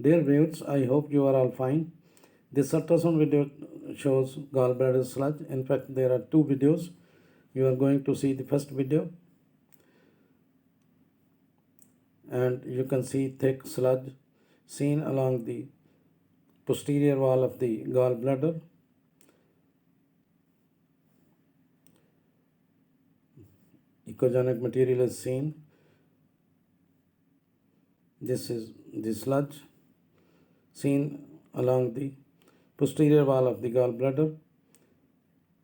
Dear viewers, I hope you are all fine. This ultrasound video shows gallbladder sludge. In fact, there are two videos. You are going to see the first video, and you can see thick sludge seen along the posterior wall of the gallbladder. Echogenic material is seen. This is the sludge seen along the posterior wall of the gallbladder,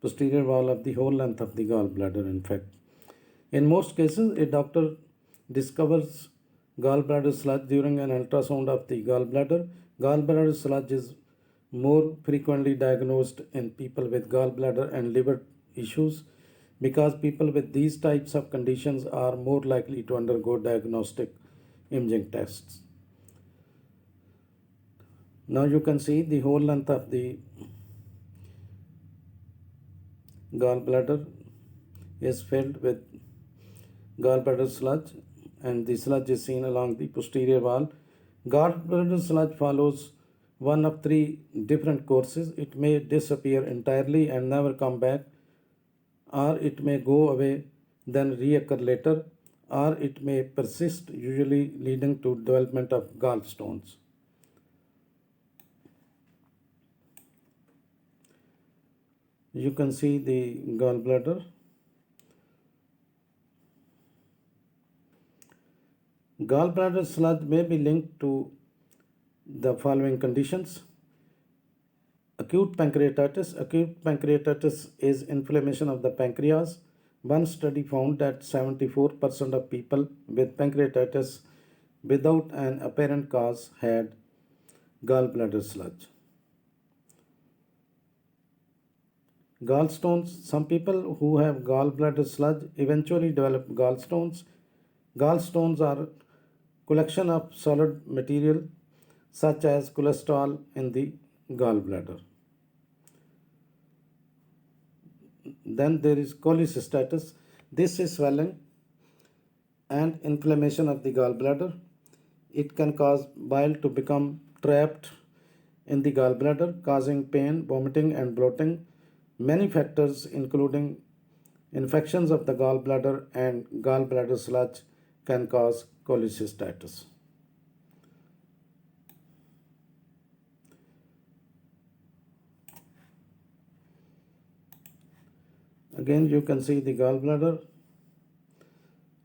posterior wall of the whole length of the gallbladder, in fact. In most cases, a doctor discovers gallbladder sludge during an ultrasound of the gallbladder. Gallbladder sludge is more frequently diagnosed in people with gallbladder and liver issues because people with these types of conditions are more likely to undergo diagnostic imaging tests. Now you can see the whole length of the gallbladder is filled with gallbladder sludge, and the sludge is seen along the posterior wall. Gallbladder sludge follows one of three different courses. It may disappear entirely and never come back, or it may go away then reoccur later, or it may persist, usually leading to development of gallstones. You can see the gallbladder. Gallbladder sludge may be linked to the following conditions. Acute pancreatitis. Acute pancreatitis is inflammation of the pancreas. One study found that 74% of people with pancreatitis without an apparent cause had gallbladder sludge. Gallstones. Some people who have gallbladder sludge eventually develop gallstones. Gallstones are collection of solid material such as cholesterol in the gallbladder. Then there is cholecystitis. This is swelling and inflammation of the gallbladder. It can cause bile to become trapped in the gallbladder, causing pain, vomiting, and bloating. Many factors, including infections of the gallbladder and gallbladder sludge, can cause cholecystitis. Again, you can see the gallbladder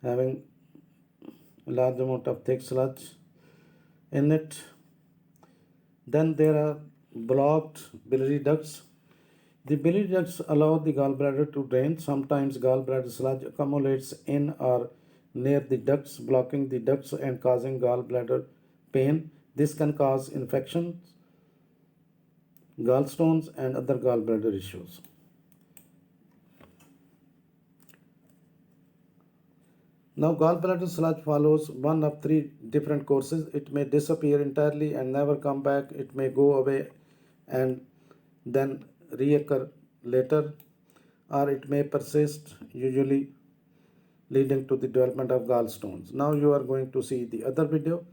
having a large amount of thick sludge in it. Then there are blocked biliary ducts. The biliary ducts allow the gallbladder to drain. Sometimes gallbladder sludge accumulates in or near the ducts, blocking the ducts and causing gallbladder pain. This can cause infections, gallstones, and other gallbladder issues. Now, gallbladder sludge follows one of three different courses. It may disappear entirely and never come back. It may go away and then reoccur later, or it may persist, usually leading to the development of gallstones. Now you are going to see the other video.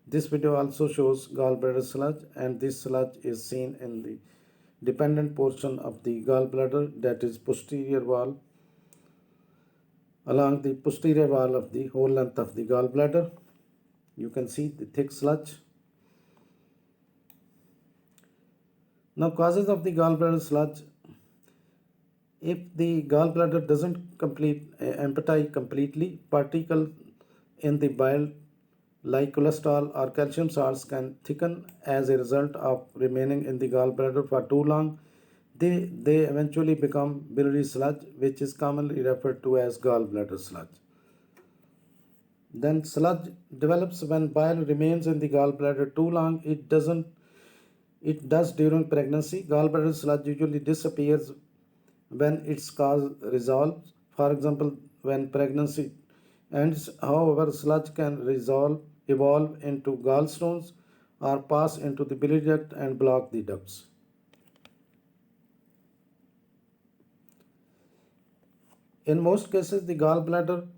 This video also shows gallbladder sludge, and this sludge is seen in the dependent portion of the gallbladder, that is posterior wall, along the posterior wall of the whole length of the gallbladder. You can see the thick sludge. Now, causes of the gallbladder sludge. If the gallbladder doesn't empty completely, particles in the bile like cholesterol or calcium salts can thicken as a result of remaining in the gallbladder for too long. They eventually become biliary sludge, which is commonly referred to as gallbladder sludge. Then sludge develops when bile remains in the gallbladder too long. It does during pregnancy. Gallbladder sludge usually disappears when its cause resolves. For example, when pregnancy ends, however, sludge can evolve into gallstones or pass into the biliary duct and block the ducts. In most cases, the gallbladder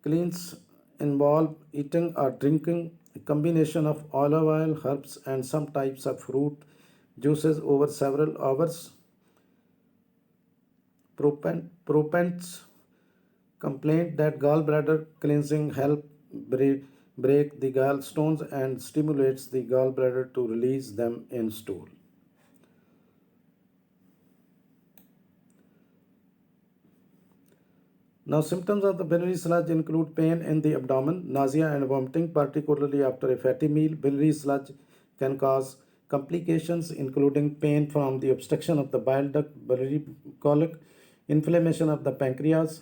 cleans involve eating or drinking a combination of olive oil, herbs, and some types of fruit juices over several hours. Propents complained that gallbladder cleansing help break the gallstones and stimulates the gallbladder to release them in stool. Now, symptoms of the biliary sludge include pain in the abdomen, nausea, and vomiting, particularly after a fatty meal. Biliary sludge can cause complications, including pain from the obstruction of the bile duct, biliary colic, inflammation of the pancreatitis,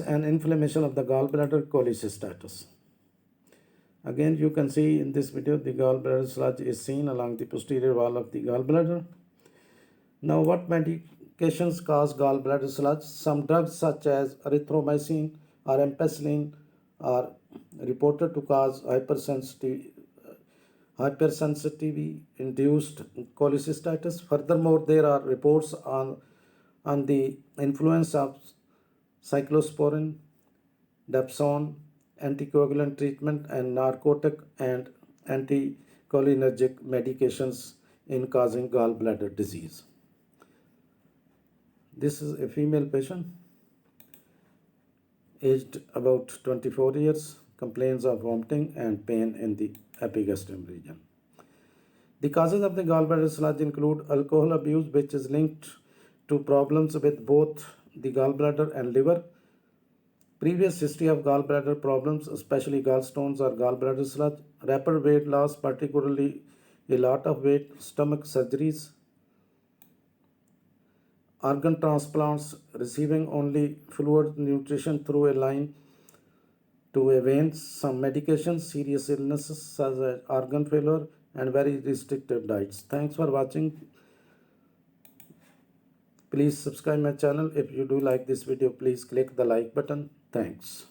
and inflammation of the gallbladder, cholecystitis. Again, you can see in this video the gallbladder sludge is seen along the posterior wall of the gallbladder. Now, what medications cause gallbladder sludge? Some drugs such as erythromycin or ampicillin are reported to cause hypersensitivity induced cholecystitis. Furthermore, there are reports on the influence of cyclosporin, dapsone, anticoagulant treatment, and narcotic and anticholinergic medications in causing gallbladder disease. This is a female patient, aged about 24 years, complains of vomiting and pain in the epigastrium region. The causes of the gallbladder sludge include alcohol abuse, which is linked to problems with both the gallbladder and liver. Previous history of gallbladder problems, especially gallstones or gallbladder sludge, rapid weight loss, particularly a lot of weight, stomach surgeries, organ transplants, receiving only fluid nutrition through a line to a vein, some medications, serious illnesses such as organ failure, and very restrictive diets. Thanks for watching. Please subscribe my channel. If you do like this video, please click the like button. Thanks.